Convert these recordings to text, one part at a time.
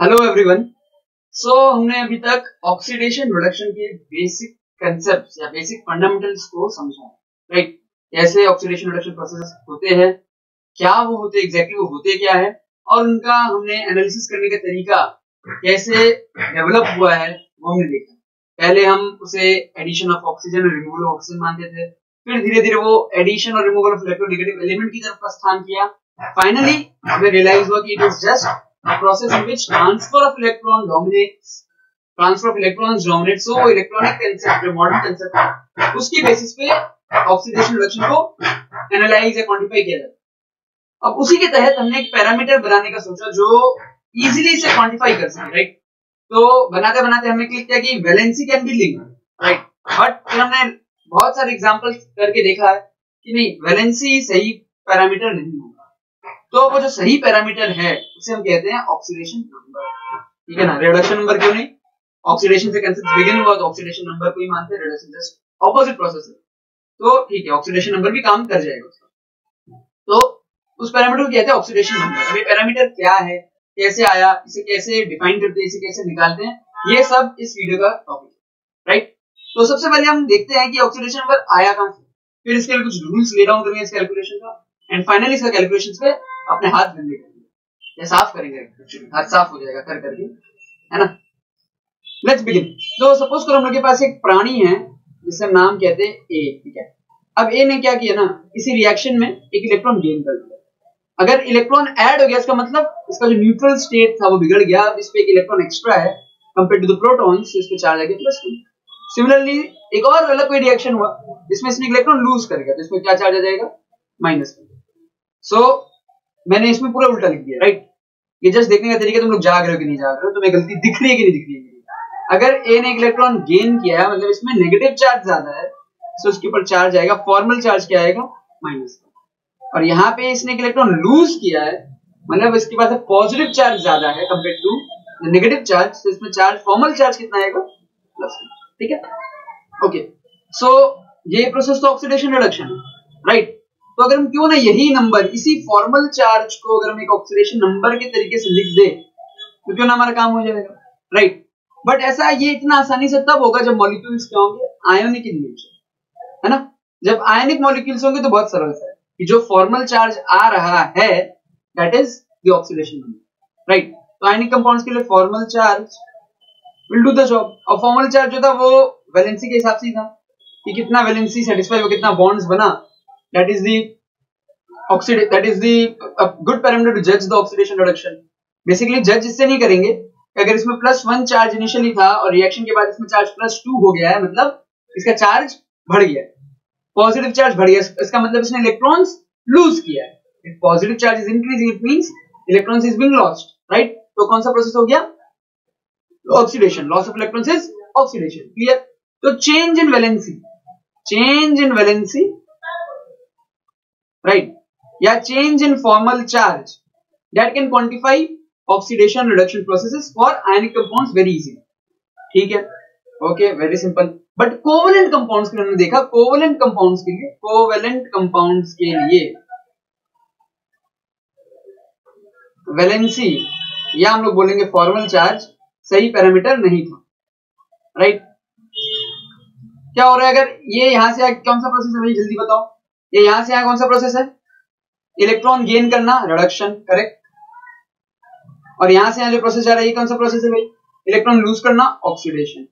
Hello everyone. हमने अभी तक ऑक्सीडेशन रिडक्शन के बेसिक कंसेप्ट्स या बेसिक फंडामेंटल्स को समझा, राइट। कैसे ऑक्सीडेशन रिडक्शन प्रोसेस होते हैं, क्या वो होते हैं, एग्जैक्टली वो होते क्या है, और उनका हमने एनालिसिस करने का तरीका कैसे डेवलप हुआ है वो हमने देखा। पहले हम उसे एडिशन ऑफ ऑक्सीजन और रिमूवल ऑफ ऑक्सीजन मानते थे, फिर धीरे धीरे वो एडिशन और रिमूवल ऑफ इलेक्ट्रोनेगेटिव एलिमेंट की तरफ प्रस्थान किया। फाइनली हमें रियलाइज हुआ कि it is just a process in which transfer of electrons dominates, so electronic concept जो modern concept है उसकी बेसिस पे ऑक्सीडेशन रिडक्शन को एनालाइज या क्वांटिफाई किया जाता है। अब उसी के तहत हमने एक पैरामीटर बनाने का सोचा जो इजीली इसे क्वांटिफाई कर सके, राइट। तो बनाते बनाते हमने क्लिक किया कि valency can be linked, right. But फिर हमने बहुत सारे एग्जांपल्स करके देखा है कि नहीं, वैलेंसी सही पैरामीटर नहीं होगा। तो वो जो सही पैरामीटर है उसे हम कहते हैं ऑक्सीडेशन नंबर, ठीक है ना। रिडक्शन नंबर क्यों नहीं, ऑक्सीडेशन से कंसेप्ट बिगिन हुआ तो ऑक्सीडेशन नंबर को ही मानते हैं, रिडक्शन जस्ट ऑपोजिट प्रोसेस है। तो ठीक है, ऑक्सीडेशन नंबर भी काम कर जाएगा उसका। तो उस पैरामीटर को कहते हैं ऑक्सीडेशन नंबर। अभी पैरामीटर क्या है, कैसे आया, इसे कैसे डिफाइन करते हैं, इसे कैसे निकालते हैं, ये सब इस वीडियो का टॉपिक है, राइट। तो सबसे पहले हम देखते हैं कि ऑक्सीडेशन नंबर आया कहां से, फिर इसके लिए कुछ रूल्स ले डाउन करेंगे इस कैलकुलेशन का, एंड फाइनली इसका कैलकुलेशन पे अपने हाथ गंदे करेंगे या साफ करेंगे, हाथ साफ हो जाएगा कर करके, है ना। Let's begin. तो सपोज करो हम लोग के पास एक प्राणी है जिसका नाम कहते हैं ए, ठीक है। अब ए ने क्या किया ना, इसी रिएक्शन में एक इलेक्ट्रॉन गेन कर दिया। अगर इलेक्ट्रॉन ऐड हो गया इसका मतलब इसका जो न्यूट्रल स्टेट था वो बिगड़ गया। अब इस पे एक इलेक्ट्रॉन एक्स्ट्रा है कंपेयर टू द प्रोटॉन्स, इस पे चार्ज आ गया +2। सिमिलरली एक और अलग कोई रिएक्शन हुआ जिसमें इसने इलेक्ट्रॉन लूज कर गया, तो इसमें क्या चार्ज आ जाएगा, -1। सो मैंने इसमें पूरा उल्टा लिख दिया, राइट। ये जस्ट देखने का तरीका, तुम लोग जाग रहे हो कि नहीं जाग रहे हो, तुम्हें गलती दिख रही है कि नहीं दिख रही है। अगर ए ने एक इलेक्ट्रॉन गेन किया है मतलब इसमें नेगेटिव चार्ज ज्यादा है, तो उसके ऊपर चार्ज आएगा, फॉर्मल चार्ज क्या आएगा, -1। और यहाँ पे इसने एक इलेक्ट्रॉन लूज किया है मतलब इसके पास पॉजिटिव चार्ज ज्यादा है कंपेयर टू नेगेटिव चार्ज, तो इसमें चार्ज फॉर्मल चार्ज कितना आएगा, +1, ठीक है। ओके, सो ये प्रोसेस तो ऑक्सीडेशन रिडक्शन है, राइट। तो अगर हम क्यों ना यही नंबर, इसी फॉर्मल चार्ज को अगर हम एक ऑक्सीडेशन नंबर के तरीके से लिख दे तो क्यों ना हमारा काम हो जाएगा, राइट। बट ऐसा ये इतना आसानी से तब होगा जब मॉलिक्यूल्स क्या होंगे, आयोनिक इन नेचर, है ना। जब आयोनिक मॉलिक्यूल्स होंगे तो बहुत सरल है कि जो फॉर्मल चार्ज आ रहा है that is the oxidation number, right. तो आयोनिक कंपाउंड्स के लिए formal charge will do the job, और फॉर्मल चार्ज जो था वो वैलेंसी के हिसाब से ही था कि कितना वैलेंसी सेटिस्फाई हो, कितना बॉन्ड्स बना। That is the good parameter to judge the oxidation reduction. Basically जज इससे नहीं करेंगे अगर इसमें +1 चार्ज इनिशियली था और रिएक्शन के बाद इसमें चार्ज +2 हो गया है, मतलब इसका चार्ज बढ़ गया है, पॉजिटिव चार्ज बढ़ गया, इसका मतलब इसने इलेक्ट्रॉन्स लूज किया है। If positive charge is increasing it means electrons is being lost, right. तो कौन सा प्रोसेस हो गया, oxidation, loss of electrons is oxidation, clear. तो चेंज इन वैलेंसी right, या change in formal charge that can quantify oxidation reduction processes for ionic compounds very easily, ठीक है। Okay, very simple. But covalent compounds के लिए हमने देखा, covalent compounds के लिए वैलेंसी या हम लोग बोलेंगे फॉर्मल चार्ज सही पैरामीटर नहीं था, राइट। क्या हो रहा है अगर ये यहां से कौन सा प्रोसेस है भाई, जल्दी बताओ। ये यहां से यहां कौन सा प्रोसेस है, इलेक्ट्रॉन गेन करना, रिडक्शन, करेक्ट। और यहां से यहां जो प्रोसेस जा रहा है ये कौन सा प्रोसेस है भाई, इलेक्ट्रॉन लूज करना, ऑक्सीडेशन,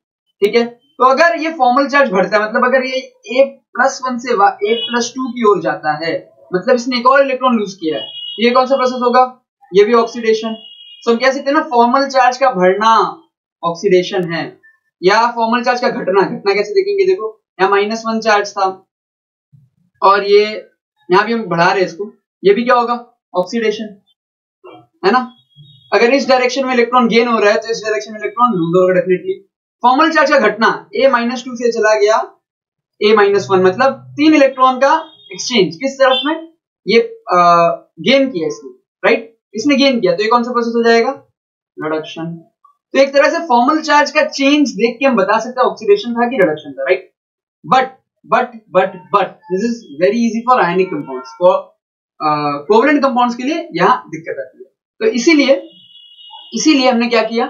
ठीक है। तो अगर ये फॉर्मल चार्ज बढ़ता है मतलब अगर ये A+1 से A+2 की ओर जाता है मतलब इसने एक और इलेक्ट्रॉन लूज किया है, ये कौन सा प्रोसेस होगा, ये भी ऑक्सीडेशन। तो हम कह सकते हैं ना फॉर्मल चार्ज का बढ़ना ऑक्सीडेशन है, या फॉर्मल चार्ज का घटना कैसे देखेंगे, देखो यहाँ -1 चार्ज था और ये यहां भी हम बढ़ा रहे हैं इसको, ये भी क्या होगा, ऑक्सीडेशन, है ना। अगर इस डायरेक्शन में इलेक्ट्रॉन गेन हो रहा है तो इस डायरेक्शन में इलेक्ट्रॉन लूज होगा डेफिनेटली। फॉर्मल चार्ज का घटना A-2 से चला गया A-1 मतलब 3 इलेक्ट्रॉन का एक्सचेंज किस तरफ में, ये गेन किया इसने, राइट, इसने गेन किया, तो ये कौन सा प्रोसेस हो जाएगा, रिडक्शन। तो एक तरह से फॉर्मल चार्ज का चेंज देख के हम बता सकते हैं ऑक्सीडेशन था कि रिडक्शन था, right. But this is very easy for ionic compounds, for covalent compounds के लिए यहां दिक्कत आती है। तो इसीलिए इसीलिए हमने क्या किया,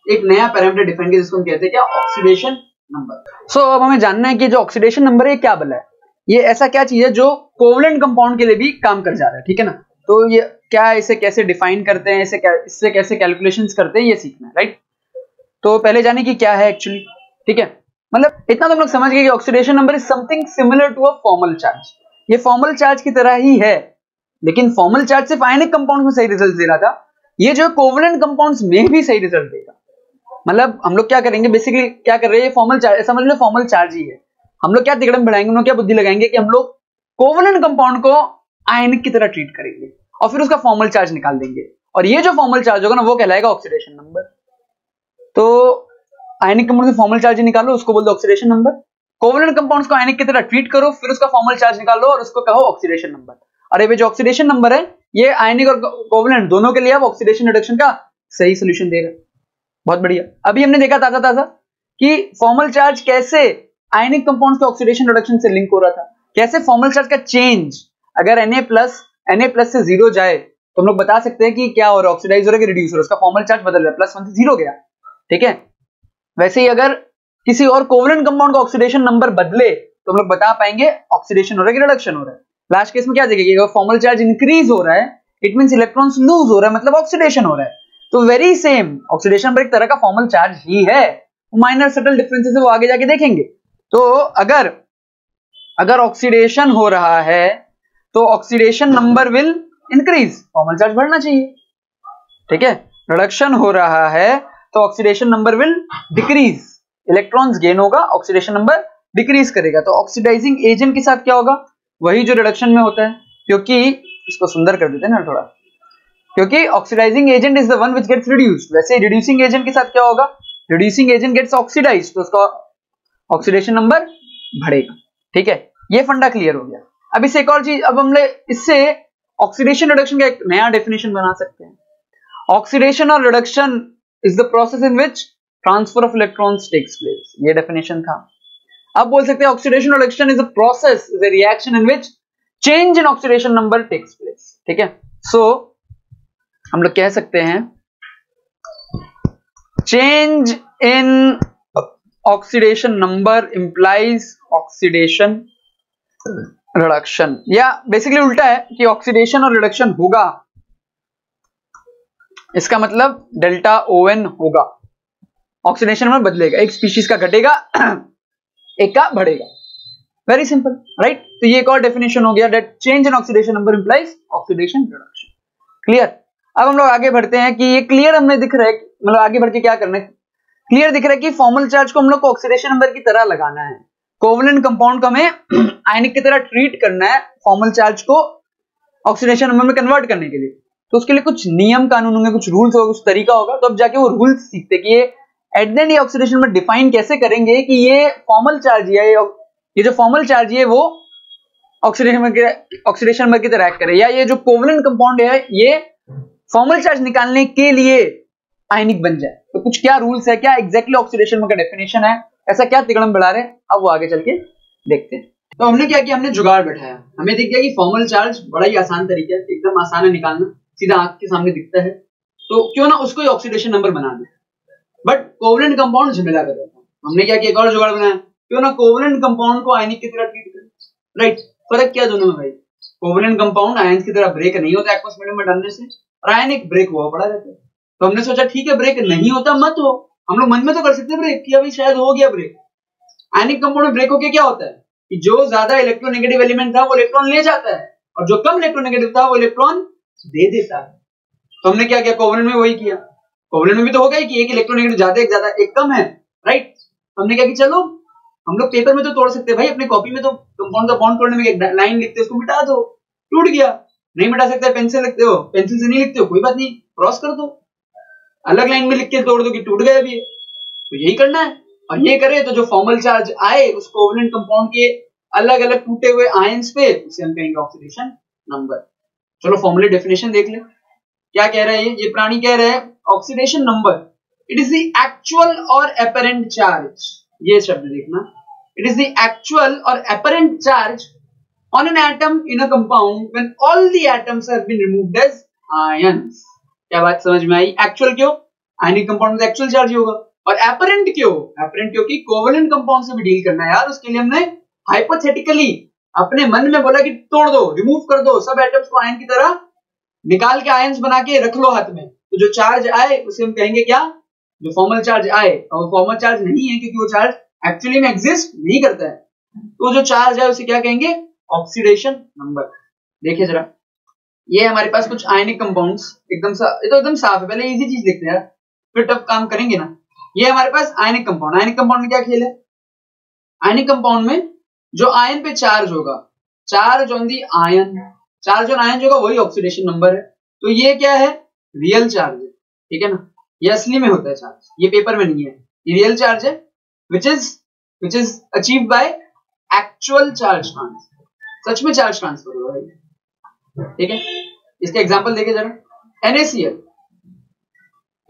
एक नया पैरामीटर डिफाइन किया जिसको हम कहते हैं क्या, ऑक्सीडेशन नंबर। सो अब हमें जानना है कि जो ऑक्सीडेशन नंबर है क्या बला है, ये ऐसा क्या चीज है जो कोवलेंट कंपाउंड के लिए भी काम कर जा रहा है, ठीक है ना। तो ये क्या, इसे कैसे डिफाइन करते हैं, इससे कैसे कैलकुलेशंस करते हैं, ये सीखना है, राइट। तो पहले जाने की क्या है एक्चुअली, ठीक है। मतलब इतना तो हम लोग समझ गए कि oxidation number is something similar to a formal charge. ये फॉर्मल चार्ज की तरह ही है, लेकिन फॉर्मल चार्ज सिर्फ आयनिक कंपाउंड में सही रिजल्ट दे रहा था, ये जो कोवलेंट कंपाउंड्स में भी सही रिजल्ट देगा। मतलब हम लोग क्या करेंगे, बेसिकली क्या कर रहे हैं, फॉर्मल चार्ज समझ लो, फॉर्मल चार्ज ही है। हम लोग क्या तिकड़म बढ़ाएंगे, हम लोग क्या बुद्धि लगाएंगे कि हम लोग कोवलेंट कंपाउंड को आयनिक की तरह ट्रीट करेंगे और फिर उसका फॉर्मल चार्ज निकाल देंगे, और ये जो फॉर्मल चार्ज होगा ना वो कहलाएगा ऑक्सीडेशन नंबर। तो आयनिक कंपाउंड से फॉर्मल चार्ज निकालो, उसको बोल दो ऑक्सीडेशन नंबर। कोवलेंट कंपाउंड्स को आयनिक की तरह ट्रीट करो, फिर उसका फॉर्मल चार्ज निकालो और उसको कहो ऑक्सीडेशन नंबर। और ये जो ऑक्सीडेशन नंबर है, ये आयनिक और कोवलेंट दोनों के लिए अब ऑक्सीडेशन रिडक्शन का सही सोल्यूशन दे रहा है। बहुत बढ़िया। अभी हमने देखा ताजा कि फॉर्मल चार्ज कैसे आयनिक कंपाउंड्स के ऑक्सीडेशन रिडक्शन से लिंक हो रहा था, कैसे फॉर्मल चार्ज का चेंज अगर Na+ से 0 जाए तो हम लोग बता सकते हैं कि क्या हो रहा है, ऑक्सीडाइज हो रहा है कि रिड्यूस हो रहा है, उसका फॉर्मल चार्ज बदल रहा है, +1 से 0 गया, ठीक है। वैसे ही अगर किसी और कोवलेंट कंपाउंड का ऑक्सीडेशन नंबर बदले तो हम लोग बता पाएंगे ऑक्सीडेशन हो रहा है कि रिडक्शन हो रहा है। लास्ट केस में क्या देखेंगे, अगर फॉर्मल चार्ज इंक्रीज हो रहा है इट मींस इलेक्ट्रॉन्स लूज हो रहा है, मतलब ऑक्सीडेशन हो रहा है। तो वेरी सेम, ऑक्सीडेशन नंबर एक तरह का फॉर्मल चार्ज ही है, माइनर सटल डिफरेंसेस है वो आगे जाके देखेंगे। तो अगर ऑक्सीडेशन हो रहा है तो oxidation number will increase, formal charge बढ़ना चाहिए, ठीक है। रिडक्शन हो रहा है तो oxidation number will decrease, electrons gain होगा, ऑक्सीडेशन नंबर डिक्रीज करेगा। तो ऑक्सीडाइजिंग एजेंट के साथ क्या होगा, वही जो रिडक्शन में होता है, क्योंकि इसको सुंदर कर देते हैं ना थोड़ा, क्योंकि oxidizing agent is the one which gets reduced. वैसे रिड्यूसिंग एजेंट के साथ क्या होगा, रिड्यूसिंग एजेंट गेट्स ऑक्सीडाइज्ड तो उसका ऑक्सीडेशन नंबर बढ़ेगा, ठीक है। ये फंडा क्लियर हो गया। अब इससे एक और चीज, अब हमने इससे ऑक्सीडेशन रिडक्शन का एक नया डेफिनेशन बना सकते हैं। ऑक्सीडेशन और reduction is the process in which transfer of electrons takes place, ये डेफिनेशन था। अब बोल सकते हैं oxidation reduction is a process, is a reaction in which change in oxidation number takes place, ठीक है। सो हम लोग कह सकते हैं change in oxidation number implies oxidation reduction, या बेसिकली उल्टा है कि ऑक्सीडेशन और रिडक्शन होगा, इसका मतलब डेल्टा ON होगा, ऑक्सीडेशन नंबर बदलेगा, एक स्पीशीज का घटेगा एक का बढ़ेगा, वेरी सिंपल, राइट। तो ये एक और डेफिनेशन हो गया, that change in oxidation number implies oxidation reduction. Clear. अब हम लोग आगे बढ़ते हैं कि ये क्लियर हमें दिख रहा है, मतलब आगे बढ़ के क्या करना है, क्लियर दिख रहा है कि फॉर्मल चार्ज को हम लोग को ऑक्सीडेशन नंबर की तरह लगाना है, कोवलेंट कंपाउंड को हमें आयनिक की तरह ट्रीट करना है, फॉर्मल चार्ज को ऑक्सीडेशन नंबर में कन्वर्ट करने के लिए। तो उसके लिए कुछ नियम कानून होंगे, कुछ रूल्स होगा, कुछ तरीका होगा। तो अब जाके वो रूल्स सीखते कि ये एट द एंड ये ऑक्सीडेशन नंबर डिफाइन कैसे करेंगे कि ये फॉर्मल चार्ज है, ये जो फॉर्मल चार्ज है वो ऑक्सीडेशन नंबर की तरह एक्ट करे, या ये जो कोवलेंट कंपाउंड है ये फॉर्मल चार्ज निकालने के लिए आयनिक बन जाए। तो कुछ क्या रूल्स है, क्या एग्जैक्टली ऑक्सीडेशन नंबर का डेफिनेशन है, ऐसा क्या तिकड़म बढ़ा रहे हैं, अब वो आगे चल के देखते हैं। तो हमने क्या किया, हमने जुगाड़ बैठाया, हमें दिख गया कि फॉर्मल चार्ज बड़ा ही आसान तरीका है, एकदम आसान है निकालना, सीधा आंख के सामने दिखता है, तो क्यों ना उसको ही ऑक्सीडेशन नंबर बना दें। बट कोवलेंट कंपाउंड झमेला कर देता है, हमने क्या किया, एक और जुगाड़ बनाया, क्यों ना कोवलेंट कंपाउंड को आयनिक की तरह ट्रीट करें, राइट। फर्क क्या दोनों में भाई, कोवलेंट कंपाउंड आयनिक की तरह ब्रेक नहीं होता एक्वस मीडियम में डालने से, और आयनिक ब्रेक हुआ पड़ा रहता है। तो हमने सोचा ठीक है ब्रेक नहीं होता मत हो, हम लोग मन में तो कर सकते हैं ब्रेक कि अभी शायद हो गया ब्रेक। आयनिक कंपाउंड में ब्रेक होके क्या होता है कि जो ज्यादा इलेक्ट्रोनेगेटिव एलिमेंट था वो इलेक्ट्रॉन ले जाता है, और जो कम इलेक्ट्रोनेगेटिव था वो इलेक्ट्रॉन दे देता है। तो हमने क्या किया, कोवलेंट में वही किया, कोवलेंट में भी तो होगा ही कि एक इलेक्ट्रोनेगेटिव ज्यादा एक कम है, राइट। हमने क्या कि चलो हम लोग पेपर में तो तोड़ सकते हैं भाई, अपने कॉपी में तो कंपाउंड का बॉन्ड तोड़ने में एक लाइन लिखते हैं उसको मिटा दो, टूट गया, नहीं मिटा सकते पेंसिल लिखते हो, पेंसिल से नहीं लिखते हो कोई बात नहीं, क्रॉस कर दो, अलग लाइन में लिख के तोड़ दो कि टूट गया अभी, तो यही करना है। और ये करे तो जो फॉर्मल चार्ज आए उस कोवलेंट कंपाउंड के अलग अलग टूटे हुए आयंस पे उसे हम कहेंगे ऑक्सीडेशन नंबर। चलो फॉर्मूले डेफिनेशन देख ले, क्या कह रहा है ये प्राणी कह रहा है oxidation number it is the actual और एपरेंट चार्ज, ये शब्द देखना, इट इज द एक्चुअल और apparent charge on an atom in a compound when all the atoms have been removed as ions, क्या बात समझ में आई? एक्चुअल क्यों? आयनिक कंपाउंड में एक्चुअल चार्ज होगा। और एपरेंट क्यों? एपरेंट क्योंकि कोवेलेंट कंपाउंड से भी डील करना है यार, उसके लिए हमने हाइपोथेटिकली अपने मन में बोला कि तोड़ दो, रिमूव कर दो, सब एटम्स को आयन की तरह निकाल के आयंस बना के रख लो हाथ में, तो जो चार्ज आए उसे हम कहेंगे क्या? जो फॉर्मल चार्ज आए। और फॉर्मल चार्ज नहीं है क्योंकि वो चार्ज एक्चुअली में एग्जिस्ट नहीं करता है, तो जो चार्ज है उसे क्या कहेंगे? Oxidation number. देखिए जरा, ये हमारे पास कुछ आयनिक कंपाउंड्स, एकदम ये तो एकदम साफ है, पहले इजी चीज देखते हैं फिर टफ काम करेंगे ना। ये हमारे पास आयनिक कंपाउंड, आयनिक कंपाउंड में क्या खेल है? आयनिक कंपाउंड में जो आयन पे चार्ज होगा, charge on the ion, charge on ion जो होगा वही ऑक्सीडेशन नंबर है। तो ये क्या है? रियल चार्ज है, ठीक है ना, ये असली में होता है चार्ज, ये पेपर में नहीं है, ये रियल चार्ज है which is achieved by actual charge transfer. सच में चार्ज ट्रांसफर हो रहा है, ठीक है। इसका एग्जांपल देखिए जरा, NaCl,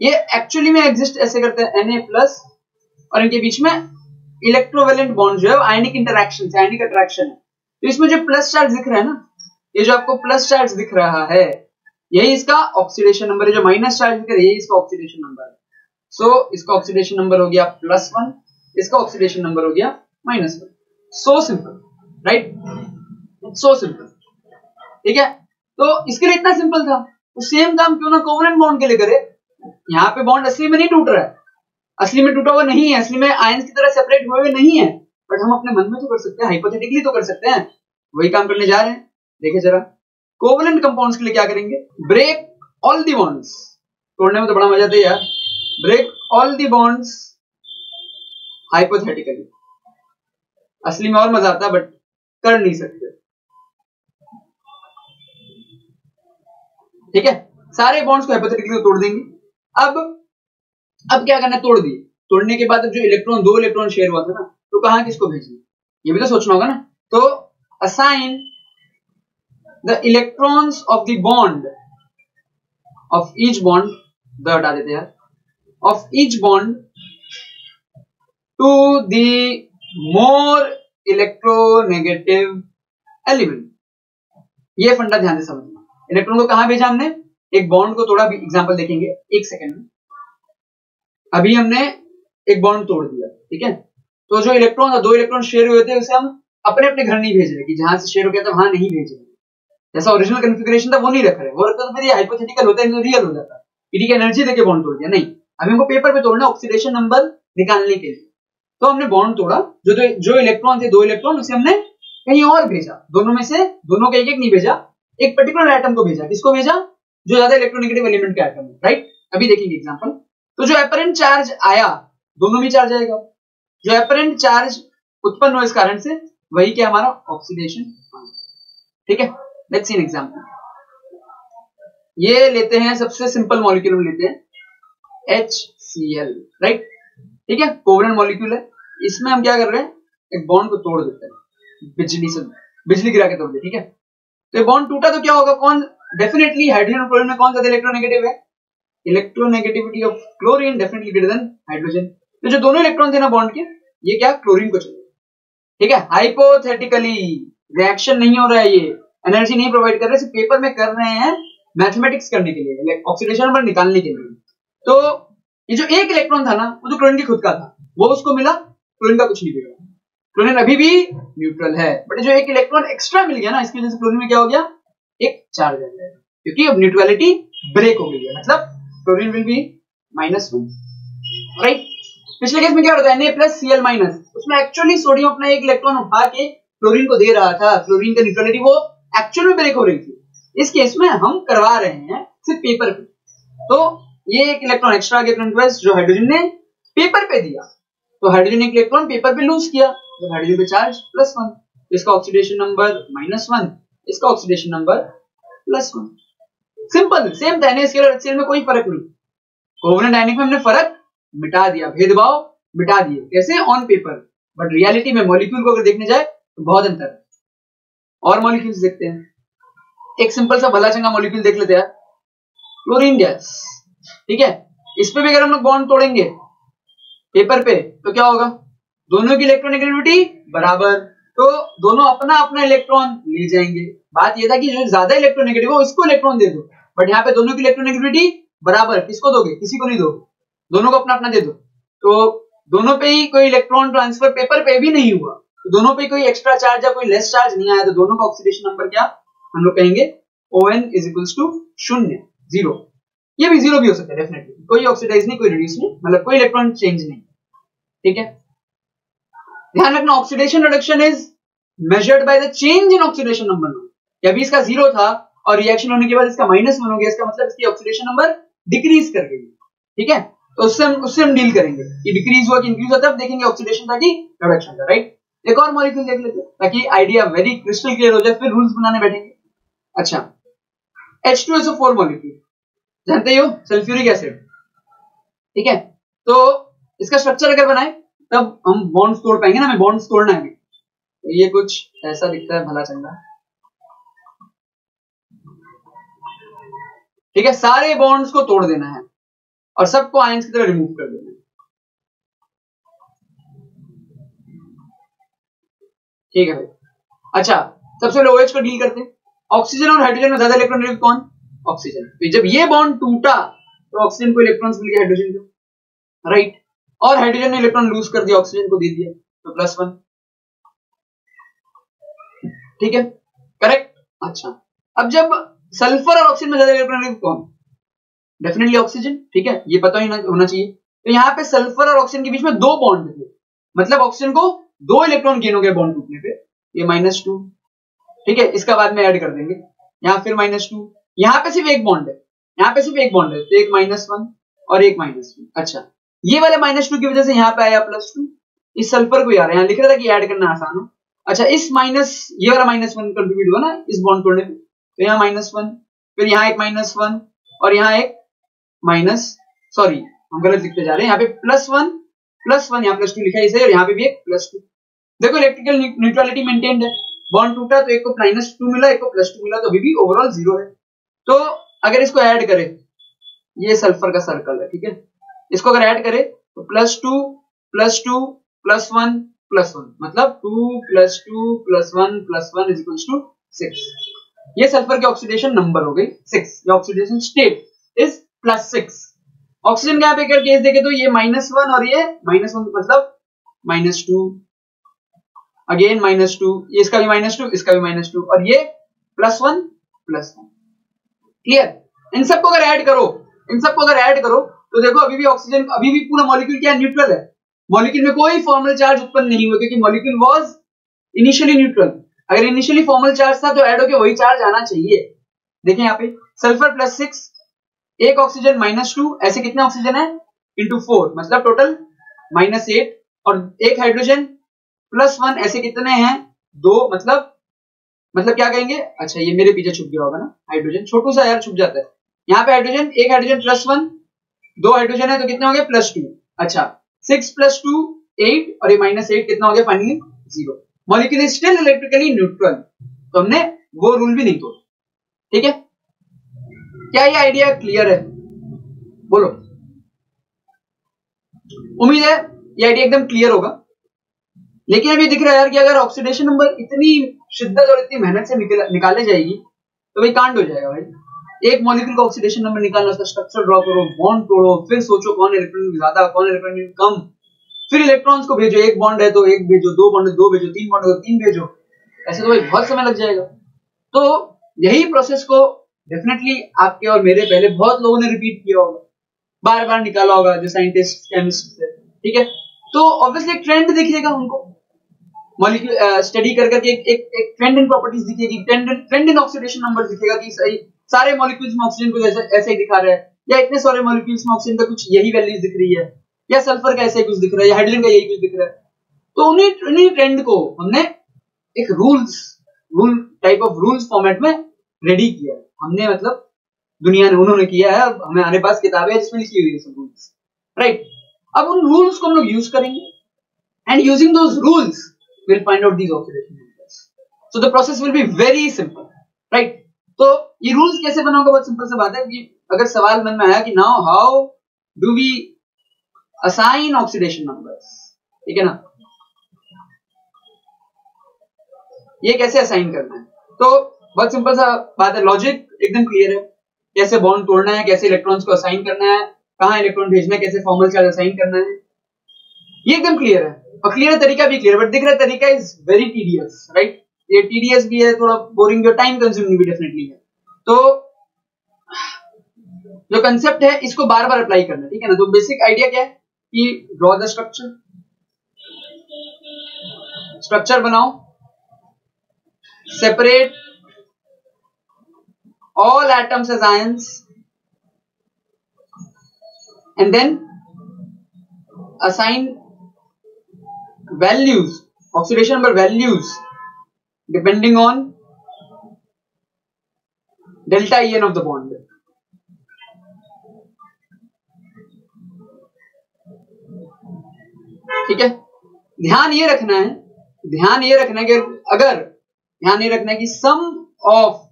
ये एक्चुअली में एग्जिस्ट ऐसे करते हैं, Na+ और इनके बीच में इलेक्ट्रोवेलेंट बॉन्ड जो है आयनिक इंटरैक्शन से, आयनिक अट्रैक्शन है। तो इसमें जो प्लस चार्ज दिख रहा है ना, ये जो आपको प्लस चार्ज दिख रहा है यही इसका ऑक्सीडेशन नंबर है, जो माइनस चार्ज दिख रहा है यही इसका ऑक्सीडेशन नंबर है। सो इसका ऑक्सीडेशन नंबर हो गया +1, इसका ऑक्सीडेशन नंबर हो गया -1। So simple, right? So simple, ठीक है। तो इसके लिए इतना सिंपल था, तो सेम काम क्यों ना कोवेलेंट बॉन्ड के लिए करे? यहाँ पे बॉन्ड असली में नहीं टूट रहा है, असली में टूटा हुआ नहीं है, असली में आयंस की तरह सेपरेट हुए हुए नहीं है, बट हम अपने मन में तो कर सकते हैं, हाइपोथेटिकली तो कर सकते हैं। वही काम करने जा रहे हैं। देखिए जरा, कोवेलेंट कंपाउंड्स के लिए क्या करेंगे? Break all the bonds. तोड़ने में तो बड़ा मजा आता है यार। Break all the bonds hypothetically. असली में और मजा आता है बट कर नहीं सकते, ठीक है। सारे बॉन्ड्स को हाइपोथेटिकली तोड़ देंगे। अब क्या करना है? तोड़ दिए, तोड़ने के बाद जो इलेक्ट्रॉन, 2 इलेक्ट्रॉन शेयर हुआ था ना, तो कहां किसको भेजना, ये भी तो सोचना होगा ना। तो assign the electrons of the bond of each bond, the हटा देते हैं, of each bond to the more electronegative element. ये फंडा ध्यान से समझना। इलेक्ट्रॉन को कहां भेजा हमने? एक बॉन्ड को तोड़ा, एग्जांपल देखेंगे एक सेकंड में। अभी हमने एक बॉन्ड तोड़ दिया, ठीक है। तो जो इलेक्ट्रॉन, 2 इलेक्ट्रॉन शेयर हुए थे उसे हम अपने अपने घर नहीं भेज रहे कि जहां से शेयर हो गया था वहां नहीं भेज रहे, जैसा ओरिजिनल कॉन्फ़िगरेशन था वो नहीं रख रहे। वो रखता तो फिर ये हाइपोथेटिकल होता है, रियल हो जाता, ठीक है, एनर्जी देके बॉन्ड तोड़ दिया। नहीं, अभी हमको पेपर पे तोड़ना, ऑक्सीडेशन नंबर निकालने के लिए। तो हमने बॉन्ड तोड़ा, जो इलेक्ट्रॉन थे, 2 इलेक्ट्रॉन, उसे हमने कहीं और भेजा, दोनों में से दोनों का एक नहीं भेजा, एक पर्टिकुलर एटम को भेजा। किसको भेजा? जो ज्यादा इलेक्ट्रोनेगेटिव एलिमेंट का एटम है, राइट। अभी देखेंगे एग्जांपल। तो जो एपरेंट चार्ज आया, दोनों में चार्ज आएगा, जो एपरेंट चार्ज उत्पन्न हुआ इस कारण से, वही क्या हमारा ऑक्सीडेशन, ठीक है। Let's see an example. ये लेते हैं, सबसे सिंपल मॉलिक्यूल में लेते हैं HCl, राइट, ठीक है, कोवेलेंट मॉलिक्यूल है। इसमें हम क्या कर रहे हैं? एक बॉन्ड को तोड़ देते हैं, बिजली गिरा के तोड़ दे, ठीक है। तो ये बॉन्ड टूटा तो क्या होगा? कौन? डेफिनेटली हाइड्रोजन और क्लोरीन में कौन ज्यादा इलेक्ट्रोनेगेटिव है? Electronegativity of chlorine definitely greater than hydrogen. तो जो दोनों इलेक्ट्रॉन थे ना बॉन्ड के, ये क्या क्लोरीन को चले, ठीक है। हाइपोथेटिकली रिएक्शन नहीं हो रहा है, ये एनर्जी नहीं प्रोवाइड कर रहे, सिर्फ पेपर में कर रहे हैं मैथमेटिक्स करने के लिए, ऑक्सीडेशन नंबर निकालने के लिए। तो ये जो एक इलेक्ट्रॉन था ना, वो तो क्लोरीन की खुद का था, वो उसको मिला, क्लोरीन का कुछ नहीं बिगड़ा, क्लोरीन अभी भी न्यूट्रल है। बट जो एक इलेक्ट्रॉन एक्स्ट्रा मिल गया ना, इसकी वजह से क्लोरीन में क्या हो गया? एक चार्ज आ जाएगा, क्योंकि अब न्यूट्रलिटी ब्रेक हो गई है, मतलब क्लोरीन विल बी -1, राइट। पिछले केस में क्या होता है? Na+Cl-, उसमें एक्चुअली सोडियम अपना एक इलेक्ट्रॉन उठा के क्लोरीन को दे रहा था, क्लोरीन का न्यूट्रलिटी वो एक्चुअल में ब्रेक हो रही थी। इस केस में हम करवा रहे हैं सिर्फ पेपर पे, तो ये एक इलेक्ट्रॉन एक्स्ट्रा आ गया, जो हाइड्रोजन ने पेपर पे दिया, तो हाइड्रोजन ने एक इलेक्ट्रॉन पेपर पे लूज किया, तो हाइड्रोजन पे चार्ज +1, इसका ऑक्सीडेशन नंबर -1, इसका ऑक्सीडेशन नंबर +1। सिंपल, सेम था। NaCl और HCl में कोई फर्क नहीं। कोवेलेंट आयनिक में हमने फर्क मिटा दिया, भेदभाव मिटा दिए, कैसे? ऑन पेपर, बट रियलिटी में मॉलिक्यूल को अगर देखने जाए तो बहुत अंतर है। और मॉलिक्यूल्स देखते हैं, एक सिंपल सा भला चंगा मॉलिक्यूल देख लेते हैं, क्लोरीन गैस, ठीक है। इस पे भी अगर हम लोग बॉन्ड तोड़ेंगे पेपर पे तो क्या होगा? दोनों की इलेक्ट्रोनेगेटिविटी बराबर, तो दोनों अपना अपना इलेक्ट्रॉन ले जाएंगे। बात यह था कि जो ज्यादा इलेक्ट्रोनेगेटिव हो इसको इलेक्ट्रॉन दे दो, बट यहाँ पे दोनों की इलेक्ट्रोनेगेटिविटी बराबर किसको दोगे, किसी को नहीं दोगे, दोनों को अपना अपना दे दो। तो दोनों पे ही कोई इलेक्ट्रॉन ट्रांसफर पेपर पे भी नहीं हुआ, तो दोनों पे कोई एक्स्ट्रा चार्ज या कोई लेस चार्ज नहीं आया, तो दोनों का ऑक्सीडेशन नंबर क्या हम लोग कहेंगे ON इज इक्वल्स टू 0 0। ये भी 0 भी हो सकता है डेफिनेटली, कोई ऑक्सीडाइज नहीं, कोई रिड्यूस नहीं, मतलब कोई इलेक्ट्रॉन चेंज नहीं। ठीक है, ध्यान रखना oxidation reduction is measured by the change in oxidation number. अभी इसका 0 था और रिएक्शन होने के बाद इसका -1 हो गया, इसका मतलब इसकी ऑक्सीडेशन नंबर डिक्रीज कर गई। ठीक है, तो उससे हम डील करेंगे कि डिक्रीज हुआ कि इंक्रीज हुआ, तब देखेंगे ऑक्सीडेशन था कि रिडक्शन था। राइट, एक और मॉलिक्यूल देख लेते हैं ताकि आइडिया वेरी क्रिस्टल क्लियर हो जाए, फिर रूल्स बनाने बैठेंगे। अच्छा, H2SO4 मॉलिक्यूल जानते ही हो, सल्फ्यूरिक एसिड। ठीक है, तो इसका स्ट्रक्चर अगर बनाए तब हम बॉन्ड्स तोड़ पाएंगे ना, हमें बॉन्ड्स तोड़ना है। तो ये कुछ ऐसा दिखता है भला चंगा। ठीक है, सारे बॉन्ड्स को तोड़ देना है और सबको आयंस की तरह रिमूव कर देना है। ठीक है भाई, अच्छा सबसे पहले OH को डील करते हैं। ऑक्सीजन और हाइड्रोजन में ज्यादा इलेक्ट्रॉन रिलीव कौन, ऑक्सीजन। तो जब ये बॉन्ड टूटा तो ऑक्सीजन को इलेक्ट्रॉन्स मिल गया हाइड्रोजन को, राइट, और हाइड्रोजन ने इलेक्ट्रॉन लूज कर दिया, ऑक्सीजन को दे दिया, तो +1। ठीक है, करेक्ट। अच्छा, अब जब सल्फर और ऑक्सीजन में ज्यादा इलेक्ट्रॉन रिलीव कौन, डेफिनेटली ऑक्सीजन। ठीक है, ये पता ही होना चाहिए। तो यहाँ पे सल्फर और ऑक्सीजन के बीच में 2 बॉन्ड थे, मतलब ऑक्सीजन को 2 इलेक्ट्रॉन गेन हो गए बॉन्ड टूटने पे, ये -2। ठीक है, इसका बाद में ऐड कर देंगे, यहाँ फिर -2, यहाँ पे सिर्फ एक बॉन्ड है, यहाँ पे सिर्फ एक बॉन्ड है, तो एक -1 और एक -2। अच्छा, ये वाले -2 की वजह से यहाँ पे आया +2, इस सल्फर को यार यहाँ लिख रहा था कि ऐड करना आसान हो। अच्छा, इस ये वाला -1 कंट्रीब्यूट हुआ ना इस बॉन्ड तोड़ने पे, तो यहाँ -1, फिर यहाँ एक -1 और यहाँ एक सॉरी हम गलत लिखते जा रहे हैं, यहाँ पे +1 यहाँ +2 लिखा है इसे, और यहाँ पे भी एक +2। देखो इलेक्ट्रिकल न्यूट्रलिटी मेंटेन्ड है, बॉन्ड टूटा तो एक को -2 मिला, एक को +2 मिला, तो अभी भी ओवरऑल 0 है। तो अगर इसको ऐड करें, ये सल्फर का सर्कल है। ठीक है, इसको अगर ऐड करें तो +2 +2 +1 +1, मतलब 2 +2 +1 +1 इज इक्वल्स टू 6। ये सल्फर की ऑक्सीडेशन नंबर हो गई 6, या ऑक्सीडेशन स्टेट इज +6। ऑक्सीजन का यहाँ पे अगर केस देखे तो ये -1 और ये -1, मतलब -2, अगेन -2, ये इसका भी -2, इसका भी -2, और ये +1 +1। क्लियर, इन सबको अगर ऐड करो तो देखो अभी भी ऑक्सीजन, अभी भी पूरा मॉलिक्यूल क्या न्यूट्रल है, मॉलिक्यूल में कोई फॉर्मल चार्ज उत्पन्न नहीं हुआ, क्योंकि मॉलिक्यूल वाज इनिशियली न्यूट्रल। अगर इनिशियली फॉर्मल चार्ज था तो ऐड होके वही चार्ज आना चाहिए। देखें यहाँ पे सल्फर +6, एक ऑक्सीजन -2, ऐसे कितने ऑक्सीजन है इंटू 4, मतलब टोटल -8, और एक हाइड्रोजन +1, ऐसे कितने हैं 2, मतलब क्या कहेंगे। अच्छा, ये मेरे पीछे छुप गया होगा ना, हाइड्रोजन छोटू सा यार छुप जाता है। यहाँ पे हाइड्रोजन, एक हाइड्रोजन +1, 2 हाइड्रोजन है तो कितने हो गए +2। अच्छा, 6 + 2 8, और ये -8 कितना हो गया finally 0। Molecule is still electrically neutral, तो हमने वो रूल भी नहीं तोड़ा। ठीक है, क्या ये आइडिया क्लियर है, बोलो। उम्मीद है ये आइडिया एकदम क्लियर होगा। लेकिन अभी दिख रहा है यार कि अगर ऑक्सीडेशन नंबर इतनी शिद्दत और इतनी मेहनत से निकाले जाएगी तो भाई कांड हो जाएगा भाई। एक मॉलिक्यूल का ऑक्सीडेशन नंबर निकालना, उसका स्ट्रक्चर ड्रॉ करो, बॉन्ड तोड़ो, फिर सोचो कौन इलेक्ट्रॉन ज्यादा कौन इलेक्ट्रॉन कम, फिर इलेक्ट्रॉन्स को भेजो, एक बॉन्ड है तो एक भेजो, 2 बॉन्ड है 2 भेजो, 3 बॉन्ड है तो 3 भेजो, ऐसे तो भाई बहुत समय लग जाएगा। तो यही प्रोसेस को डेफिनेटली आपके और मेरे पहले बहुत लोगों ने रिपीट किया होगा, बार बार निकाला होगा, जो साइंटिस्ट केमिस्ट है। ठीक है, तो ऑब्वियसली एक ट्रेंड दिखेगा उनको, मॉलिक्यूल स्टडी कर करके एक ट्रेंड इन प्रॉपर्टीज दिखेगी, ट्रेंड इन ऑक्सीडेशन नंबर दिखेगा कि सही सारे मॉलिक्यूल्स में ऑक्सीजन को ऐसे ही दिखा रहा है, या इतने सारे मॉलिक्यूल्स में ऑक्सीजन का कुछ यही वैल्यूज दिख रही है, या सल्फर का ऐसे कुछ दिख रहा है, या हाइड्रोजन का यही कुछ दिख रहा है। तो उन्हीं ट्रेंड को हमने एक rule type of rules format में रेडी किया है हमने, मतलब दुनिया ने, उन्होंने किया है, हमारे पास किताबें जिसमें लिखी हुई है सब रूल्स, राइट। अब उन रूल्स को हम लोग यूज करेंगे, and using those rules we'll find out these oxidation numbers. So the process will be very simple, right? तो ये रूल्स कैसे बनाओगे, बहुत सिंपल सा बात है कि अगर सवाल मन में आया कि now how do we assign oxidation numbers, ठीक है ना, ये कैसे असाइन करना है, तो बहुत सिंपल सा बात है, लॉजिक एकदम क्लियर है। कैसे बॉन्ड तोड़ना है, कैसे इलेक्ट्रॉन्स को असाइन करना है, कहाँ इलेक्ट्रॉन भेजना है, कैसे फॉर्मल चार्ज असाइन करना है, ये एकदम क्लियर है। और क्लियर तरीका भी क्लियर, बट दिख रहा है तरीका इज वेरी टीडियस, राइट। ये टीडियस भी है, थोड़ा बोरिंग, जो टाइम कंज्यूमिंग भी डेफिनेटली है। तो जो कंसेप्ट है इसको बार बार अप्लाई करना है, ठीक है ना। तो बेसिक आइडिया क्या है कि ड्रॉ द स्ट्रक्चर, स्ट्रक्चर बनाओ, separate all atoms as ions and then assign values, oxidation number values depending on delta En of the bond. ठीक है, ध्यान ये रखना है, ध्यान ये रखना है कि अगर ध्यान ये रखना है कि सम ऑफ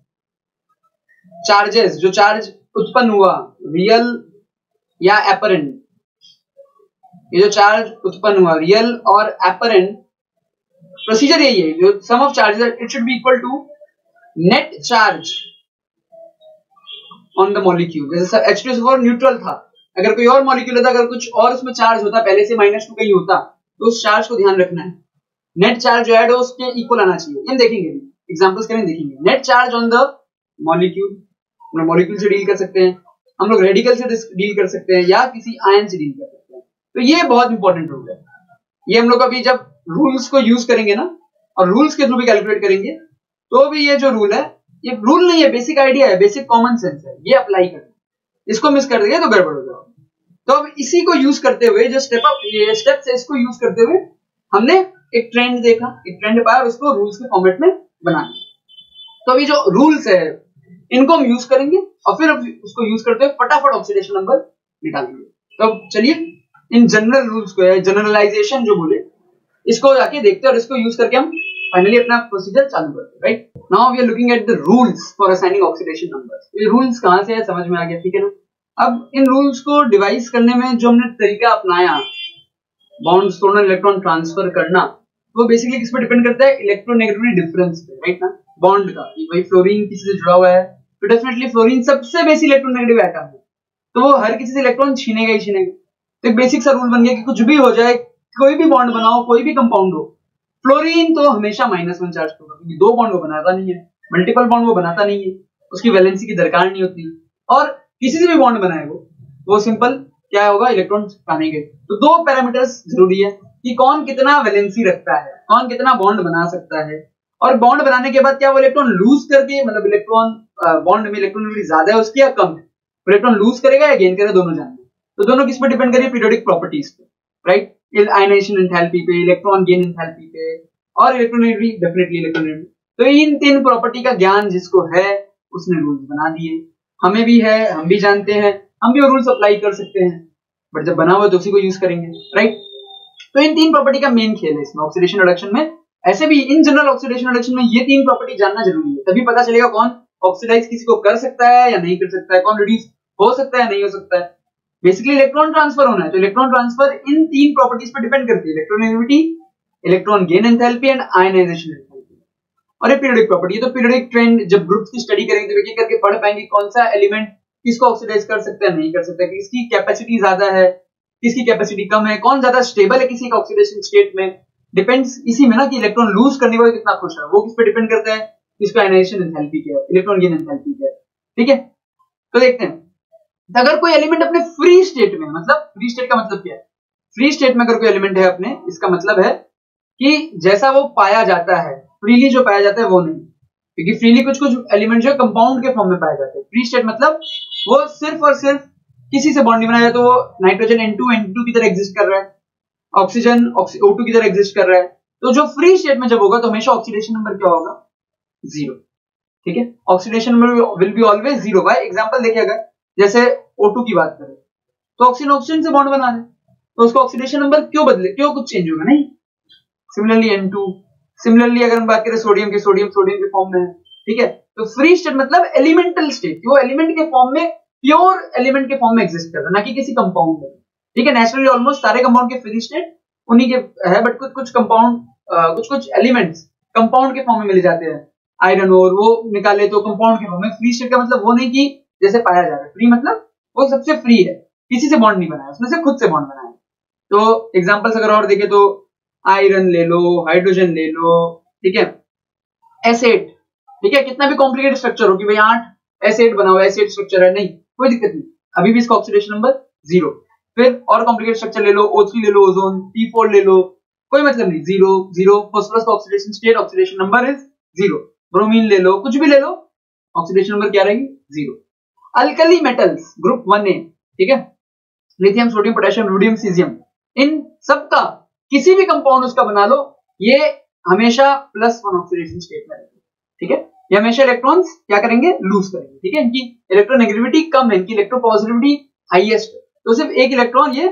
चार्जेस, जो चार्ज उत्पन्न हुआ रियल या एपरेंट, ये जो चार्ज उत्पन्न हुआ रियल और एपरेंट, प्रोसीजर यही है, जो sum of charges it should be equal to net charge on the molecule. जैसे H2SO4 न्यूट्रल था, अगर कोई और मॉलिक्यूल होता, अगर कुछ और उसमें चार्ज होता, पहले से -2 कहीं होता, तो उस चार्ज को ध्यान रखना है, नेट चार्ज जो ऐड हो उसके इक्वल आना चाहिए। हम देखेंगे, एग्जांपल्स करेंगे, देखेंगे net charge on the molecule. हम मॉलिक्यूल से डील कर सकते हैं, हम लोग रेडिकल से डील कर सकते हैं, या किसी आयन से डील कर सकते हैं। तो ये बहुत इंपॉर्टेंट रूल है। ये हम लोग अभी जब रूल्स को यूज करेंगे ना, और रूल्स के थ्रू भी कैलकुलेट करेंगे, तो भी ये जो रूल है, ये रूल नहीं है, बेसिक आइडिया है, बेसिक कॉमन सेंस है, ये अप्लाई करना। इसको मिस कर देंगे तो गड़बड़ हो जाएगा। तो अब इसी को यूज करते हुए, जो ये स्टेप्स है, इसको यूज करते हुए हमने एक ट्रेंड देखा, एक ट्रेंड पाया और उसको रूल्स के फॉर्मेट में बना दिया। तो अभी जो रूल्स है इनको हम यूज करेंगे और फिर उसको यूज करते हुए फटाफट ऑक्सीडेशन नंबर निकालेंगे। तो चलिए इन जनरल रूल्स को, जनरलाइजेशन जो बोले, इसको जाके देखते हैं और इसको यूज करके हम फाइनली अपना प्रोसीजर चालू करते हैं, right. Now we are looking at the rules for assigning oxidation numbers. ये रूल्स कहां से है समझ में आ गया, ठीक है ना। अब इन रूल्स को डिवाइस करने में जो हमने तरीका अपनाया, बॉन्ड्स तोड़ना, इलेक्ट्रॉन ट्रांसफर करना, वो बेसिकली किस पे डिपेंड करता है, इलेक्ट्रोनेगेटिविटी डिफरेंस पे, राइट ना। बॉन्ड का भाई फ्लोरीन किसी से जुड़ा हुआ है, तो डेफिनेटली फ्लोरीन सबसे बेसिक इलेक्ट्रोनेगेटिव एटम है, तो वो हर किसी से इलेक्ट्रॉन छीनेगा ही छीनेगा। तो एक बेसिक सा रूल बन गया कि कुछ भी हो जाए, कोई भी बॉन्ड बनाओ, कोई भी कंपाउंड हो, फ्लोरीन तो हमेशा -1 चार्ज होगा, क्योंकि 2 बॉन्ड वो बनाता नहीं है, मल्टीपल बॉन्ड वो बनाता नहीं है, उसकी वैलेंसी की दरकार नहीं होती, और किसी से भी बॉन्ड बनाए वो सिंपल क्या होगा, इलेक्ट्रॉन पानेंगे। तो 2 पैरामीटर्स जरूरी है कि कौन कितना वैलेंसी रखता है, कौन कितना बॉन्ड बना सकता है, और बॉन्ड बनाने के बाद क्या वो इलेक्ट्रॉन लूज करके, मतलब इलेक्ट्रॉन बॉन्ड में इलेक्ट्रॉन ज्यादा है उसकी या कम है, इलेक्ट्रॉन लूज करेगा या गेन करेगा, दोनों जानना है। तो दोनों किस पे डिपेंड करेंगे, पीरियोडिक प्रॉपर्टीज पे, राइट। आयनाइजेशन एंथैल्पी पे, इलेक्ट्रॉन गेन एंथैल्पी पे, और इलेक्ट्रोनेगेटिविटी, डेफिनेटली इलेक्ट्रोनेगेटिविटी। तो इन 3 प्रॉपर्टी का ज्ञान जिसको है उसने रूल्स बना दिए, हमें भी है, हम भी जानते हैं, हम भी वो रूल्स अप्लाई कर सकते हैं, बट जब बना हुआ तो उसी को यूज करेंगे, राइट। तो इन 3 प्रॉपर्टी का मेन खेल है इसमें ऑक्सीडेशन रिडक्शन में। ऐसे भी इन जनरल ऑक्सीडेशन रिडक्शन में ये 3 प्रॉपर्टी जानना जरूरी है, तभी पता चलेगा कौन ऑक्सीडाइज किसी को कर सकता है या नहीं कर सकता है, कौन रिड्यूस हो सकता है या नहीं हो सकता है। बेसिकली इलेक्ट्रॉन ट्रांसफर होना है, तो इलेक्ट्रॉन ट्रांसफर इन 3 प्रॉपर्टीज पर डिपेंड करती है, electronegativity, electron gain enthalpy and ionisation enthalpy. और ये पीरियोडिक प्रॉपर्टी है, तो पीरियोडिक ट्रेंड जब ग्रुप्स की स्टडी करेंगे तो एक एक करके पढ़ पाएंगे कौन सा एलिमेंट किसको ऑक्सीडाइज कर सकता है, नहीं कर सकता, किसकी कैपेसिटी ज्यादा है, किसकी कैपेसिटी कम है, कौन ज्यादा स्टेबल है किसी का ऑक्सीडेशन स्टेट में। डिपेंड्स इसी में ना कि इलेक्ट्रॉन लूज करने वाला कितना खुश है, वो किस पे डिपेंड करता है, किसका आयनाइजेशन एंथैल्पी क्या है, इलेक्ट्रॉन गेन एंथैल्पी क्या है, ठीक है। तो देखते हैं, अगर कोई एलिमेंट अपने फ्री स्टेट में, मतलब फ्री स्टेट का मतलब क्या है, फ्री स्टेट में अगर कोई एलिमेंट है अपने, इसका मतलब है कि जैसा वो पाया जाता है, फ्रीली जो पाया जाता है वो नहीं, क्योंकि फ्रीली कुछ कुछ एलिमेंट जो कंपाउंड के फॉर्म में पाए जाते हैं। फ्री स्टेट मतलब वो सिर्फ और सिर्फ किसी से बॉन्ड नहीं बनाया, तो वो नाइट्रोजन N2 की तरह एग्जिस्ट कर रहा है, ऑक्सीजन O2 की तरह एग्जिस्ट कर रहा है। तो जो फ्री स्टेट में जब होगा तो हमेशा ऑक्सीडेशन नंबर क्या होगा, 0, ठीक है। Oxidation number will be always 0। By example देखिए, अगर जैसे O2 की बात करें तो ऑक्सीजन से बॉन्ड बना रहे, तो उसका ऑक्सीडेशन नंबर क्यों बदले, क्यों कुछ चेंज होगा, नहीं। सिमिलरली N2, सिमिलरली अगर हम बात करें सोडियम के फॉर्म में है, ठीक है। तो फ्री स्टेट मतलब एलिमेंटल स्टेट, वो एलिमेंट के फॉर्म में, प्योर एलिमेंट के फॉर्म में एग्जिस्ट करता है, ना कि किसी कंपाउंड में, ठीक है। नेचुरली ऑलमोस्ट सारे कंपाउंड के फ्री स्टेट उन्हीं के है, बट कुछ कंपाउंड, कुछ एलिमेंट्स कंपाउंड के फॉर्म में मिल जाते हैं। आयरन और वो निकाले तो कंपाउंड के फॉर्म में। फ्री स्टेट का मतलब वो नहीं कि जैसे पाया जा रहा है। फ्री मतलब वो सबसे फ्री है, किसी से बॉन्ड नहीं बनाया, उसने से खुद से बॉन्ड बनाया। तो एग्जांपल्स अगर और देखें तो आयरन ले लो, हाइड्रोजन ले लो, ठीक है, S8, ठीक है, कितना भी कॉम्प्लिकेटेड स्ट्रक्चर हो कि भाई 8 S8 बना हुआ है, S8 स्ट्रक्चर है, नहीं कोई दिक्कत नहीं, अभी भी इसका ऑक्सीडेशन नंबर 0। फिर और कॉम्प्लिकेटेड स्ट्रक्चर ले लो, O3 ले लो, ओजोन, P4 ले लो, कोई मतलब नहीं, 0 0। फास्फोरस का oxidation state, oxidation number is 0। Bromine ले लो, कुछ भी ले लो, ऑक्सीडेशन नंबर क्या रहेगी? 0। अल्कली मेटल्स ग्रुप 1A, ठीक है, लिथियम, सोडियम, पोटेशियम, रुडियम, सीजियम, इन सबका किसी भी कंपाउंड उसका बना लो, ये हमेशा +1 ऑक्सीडेशन स्टेट में रहेंगे, ठीक है, ये हमेशा इलेक्ट्रॉन्स क्या करेंगे? लूज करेंगे, ठीक है, इनकी इलेक्ट्रोनेगेटिविटी कम है, इनकी इलेक्ट्रोपॉजिटिविटी हाईएस्ट है, तो सिर्फ एक इलेक्ट्रॉन ये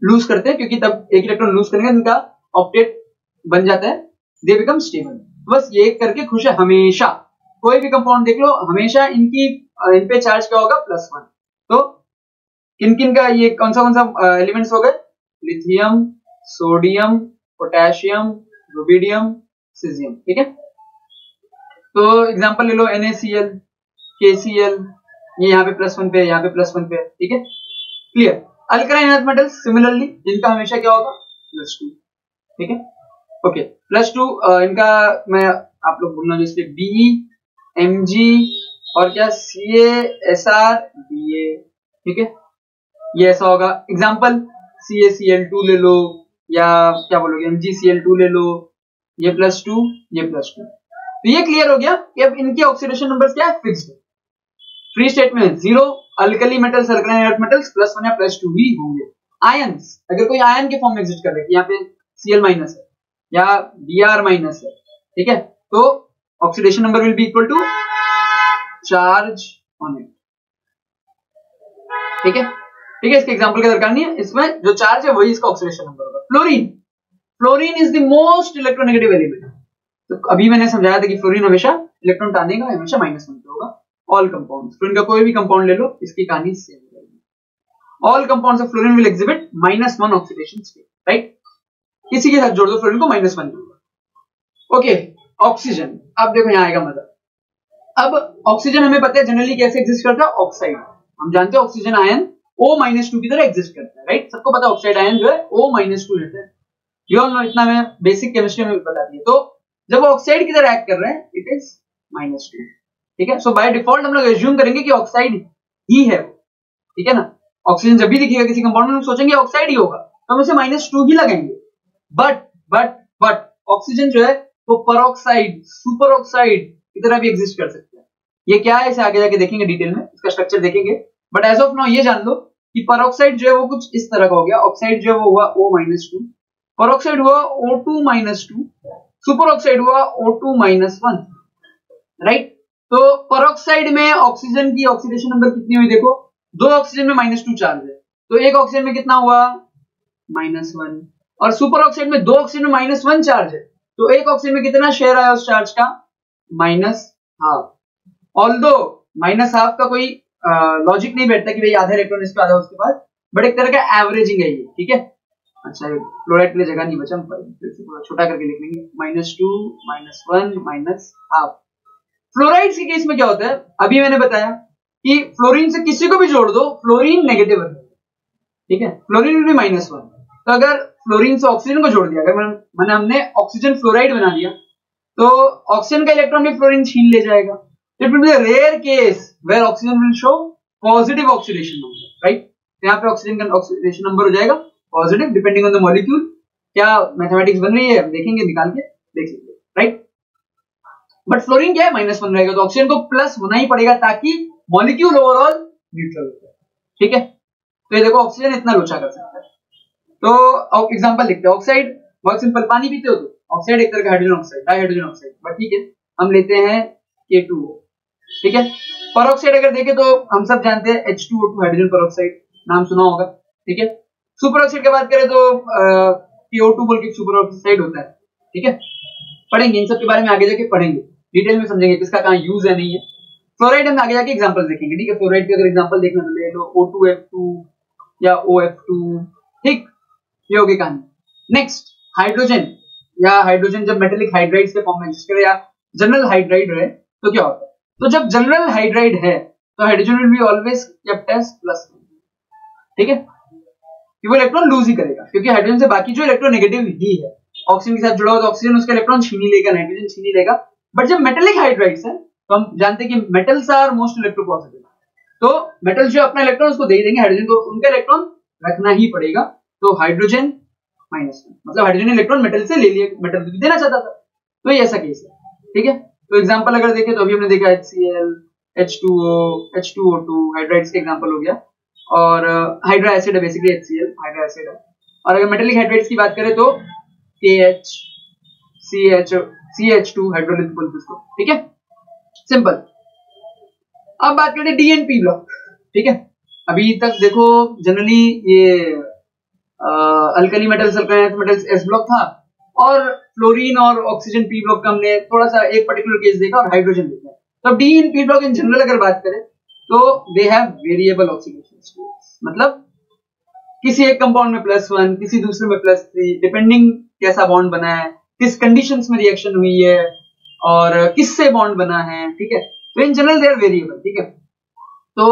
लूज करते हैं, क्योंकि तब एक इलेक्ट्रॉन लूज करेंगे इनका ऑक्टेट बन जाता है, दे बिकम स्टेबल। बस ये करके खुश है हमेशा, कोई भी कंपाउंड देख लो हमेशा इन पे चार्ज क्या होगा? +1। तो किन किन का ये कौन सा एलिमेंट्स हो गए? Lithium, sodium, potassium, rubidium, caesium, ठीक है। तो एग्जांपल ले लो NaCl, KCl, ये यहाँ पे +1 पे, यहाँ पे +1 पे, ठीक है, clear. Alkaline earth metals similarly इनका हमेशा क्या होगा? +2, ठीक है, ओके, +2 इनका मैं आप लोग भूलना जो इसलिए Be, Mg और क्या Ca, Sr, Da, ठीक है, ये ऐसा होगा। एग्जांपल CaCl2 ले लो, या क्या बोलोगे MgCl2 ले लो, ये +2, ये +2। तो ये क्लियर हो गया कि अब इनके ऑक्सीडेशन नंबर्स क्या है? फिक्स्ड है। फ्री स्टेट में 0, alkali metals, alkaline earth metals +1 या +2 ही होंगे। आयंस, अगर कोई आयन के फॉर्म में एग्जिस्ट कर रहे हैं, यहाँ पे Cl- है या Br- है, ठीक है, तो oxidation number will be equal to charge on it, ठीक है, ठीक है, इसके एग्जांपल का दरकार नहीं है, इसमें जो चार्ज है वही इसका ऑक्सीडेशन नंबर होगा। Fluorine, fluorine is the most electronegative element. तो अभी मैंने समझाया था कि फ्लोरीन हमेशा इलेक्ट्रॉन टानेगा, हमेशा -1 पे होगा। ऑल कंपाउंड्स, फ्लोरीन का कोई भी कंपाउंड ले लो, इसकी कहानी सेम रहेगी। All compounds of fluorine will exhibit -1 oxidation state, right, किसी के साथ जोड़ दो फ्लोरीन को -1 होगा। ओके, ऑक्सीजन, अब देखो यहां आएगा मजा। अब ऑक्सीजन हमें पता है जनरली कैसे एग्जिस्ट करता है? ऑक्साइड, हम जानते हैं ऑक्सीजन आयन O-2 की तरह एग्जिस्ट करता है, राइट, सबको पता है ऑक्साइड आयन जो है O-2 रहता है, यू ऑल नो, इतना मैं बेसिक केमिस्ट्री में बता दी है। तो जब ऑक्साइड की तरह एक्ट कर रहे हैं, इट इज -2, ठीक है। सो बाय डिफॉल्ट हम लोग एज्यूम करेंगे कि ऑक्साइड ही है, ठीक है ना। ऑक्सीजन जब भी दिखेगा किसी कंपाउंड में, हम सोचेंगे ऑक्साइड ही होगा, तो हम इसे -2 ही लगाएंगे। बट ऑक्सीजन जो है वो परऑक्साइड, सुपर ऑक्साइड की तरह भी एग्जिस्ट कर सकता है। ये क्या है इसे आगे जाके देखेंगे डिटेल में, इसका स्ट्रक्चर देखेंगे, बट एज ऑफ नाउ ये जान लो कि परऑक्साइड जो है वो कुछ इस तरह का हो गया। ऑक्साइड जो है वो हुआ O-2, परऑक्साइड हुआ O2-2, सुपर ऑक्साइड हुआ O2-1, राइट। तो परऑक्साइड में ऑक्सीजन की ऑक्सीडेशन नंबर कितनी हुई देखो, 2 ऑक्सीजन में -2 चार्ज है, तो एक ऑक्सीजन में कितना हुआ? -1। और सुपर ऑक्साइड में 2 ऑक्सीजन में -1 चार्ज है, तो एक ऑक्सीजन में कितना शेयर आया उस चार्ज का? -12। ऑल्दो -12 का कोई लॉजिक नहीं बैठता कि भाई आधा इलेक्ट्रॉन इस पे आधा उसके पास, बट एक तरह का एवरेजिंग है ये, ठीक है। अच्छा, फ्लोराइड के लिए जगह नहीं बचा, फिर से थोड़ा छोटा करके लिख लेंगे, -2, -1, -12। फ्लोराइड के केस में क्या होता है, अभी मैंने बताया कि फ्लोरीन से किसी को भी जोड़ दो, फ्लोरीन नेगेटिव है, ठीक है, फ्लोरीन विल बी -1। तो अगर फ्लोरीन से ऑक्सीजन को जोड़ दिया, अगर मैंने हमने ऑक्सीजन फ्लोराइड बना दिया, तो ऑक्सीजन का इलेक्ट्रॉन भी फ्लोरीन छीन ले जाएगा। It will be a rare case where oxygen will show positive oxidation number, right. यहाँ पे ऑक्सीजन का ऑक्सीडेशन नंबर हो जाएगा positive, depending on the molecule. क्या मैथमेटिक्स बन रही है, देखेंगे, निकाल के देख लेंगे, राइट। बट फ्लोरीन क्या है? -1 रहेगा, तो ऑक्सीजन को प्लस होना ही पड़ेगा ताकि मॉलिक्यूल ओवरऑल न्यूट्रल हो जाए, ठीक है। तो ये देखो ऑक्सीजन इतना लोचा कर सकता है। तो एग्जांपल लिखते हैं, ऑक्साइड, बहुत सिंपल, पानी पीते हो तो ऑक्साइड एक तरह का hydrogen oxide, dihydrogen oxide, but ठीक है, हम लेते हैं K2O, ठीक है। परऑक्साइड अगर देखें तो हम सब जानते हैं H2O2 हाइड्रोजन परऑक्साइड, नाम सुना होगा, ठीक है। सुपर ऑक्साइड की बात करें तो PO2 बोल के सुपर ऑक्साइड होता है, ठीक है। पढ़ेंगे इन सब के बारे में, आगे जाके पढ़ेंगे, डिटेल में समझेंगे किसका कहाँ यूज है नहीं है। फ्लोराइड हम आगे जाके एग्जांपल देखेंगे, ठीक है। फ्लोराइड के अगर एग्जांपल देखना तो ले लो O2F2 या OF2, ठीक, ये होगी कहानी। नेक्स्ट, हाइड्रोजन, या हाइड्रोजन जब मेटेलिक हाइड्राइड्स के फॉर्म में एग्जिस्ट करे या जनरल हाइड्राइड रहे तो क्या होता है? तो जब जनरल हाइड्राइड है तो hydrogen will be always kept as +1, ठीक है, कि वो इलेक्ट्रॉन लूज ही करेगा क्योंकि हाइड्रोजन से बाकी जो इलेक्ट्रोनेगेटिव ही है, ऑक्सीजन के साथ जुड़ा हुआ तो ऑक्सीजन उसका इलेक्ट्रॉन छीन ही लेगा, नाइट्रोजन छीन ही लेगा। बट जब मेटेलिक हाइड्राइड्स है तो हम जानते हैं कि मेटल्स आर मोस्ट इलेक्ट्रोपॉजिटिव, तो मेटल जो अपना इलेक्ट्रॉन उसको दे ही देंगे, हाइड्रोजन को उनका इलेक्ट्रॉन रखना ही पड़ेगा। तो हाइड्रोजन -1 मतलब हाइड्रोजन इलेक्ट्रॉन मेटल से ले लिए, मेटल को देना चाहता था, तो ये ऐसा केस है, ठीक है। तो एग्जांपल अगर देखें तो अभी हमने देखा HCl, H2O, H2O2 हाइड्राइड्स के एग्जांपल हो गया, और हाइड्रा एसिड है बेसिकली HCl हाइड्रा एसिड है। और अगर मेटेलिक हाइड्राइड्स की बात करें तो KH, CH, CH2 हाइड्रोलिसिस बोलते हैं इसको, ठीक है, सिंपल। अब बात करते हैं डी एंड पी ब्लॉक, ठीक है। अभी तक देखो जनरली ये alkali metals, alkyl metals S block था, और फ्लोरीन और ऑक्सीजन पी ब्लॉक का हमने थोड़ा सा एक पर्टिकुलर केस देखा, और हाइड्रोजन देखा। तो D and P block in general अगर बात करें तो they have variable oxidation states, मतलब किसी एक कंपाउंड में +1, किसी दूसरे में +3, डिपेंडिंग कैसा बॉन्ड बना है, किस कंडीशंस में रिएक्शन हुई है, और किससे बॉन्ड बना है, ठीक है। तो in general they are variable, ठीक है। तो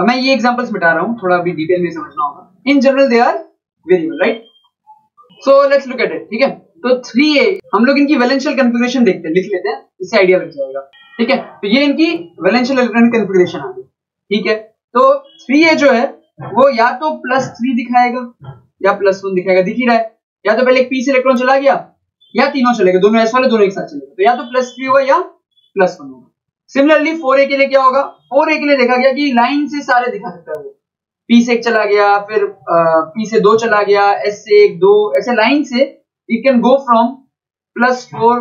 मैं ये एग्जांपल्स मिटा रहा हूं, थोड़ा भी डिटेल में समझना होगा। In general they are variable, right. So let's look at it, ठीक है। तो 3A हम लोग इनकी वैलेंशियल कॉन्फ़िगरेशन देखते हैं, लिख लेते हैं, इससे आइडिया लग जाएगा, ठीक है। तो ये इनकी वैलेंशियल इलेक्ट्रॉनिक कॉन्फ़िगरेशन आ गई, ठीक है। तो 3A जो है वो या तो +3 दिखाएगा या +1 दिखाएगा, दिख ही रहा है। या तो पहले एक p से इलेक्ट्रॉन चला गया या तीनों चलेगा, दोनों s वाले दोनों एक साथ चलेगा, तो या तो +3 होगा या +1 होगा। सिमिलरली 4A के लिए क्या होगा, 4A के लिए देखा गया कि लाइन से सारे दिखा सकता है वो, p से 1 चला गया, फिर p से 2 चला गया, s से 1 2, ऐसे लाइन से it can go from +4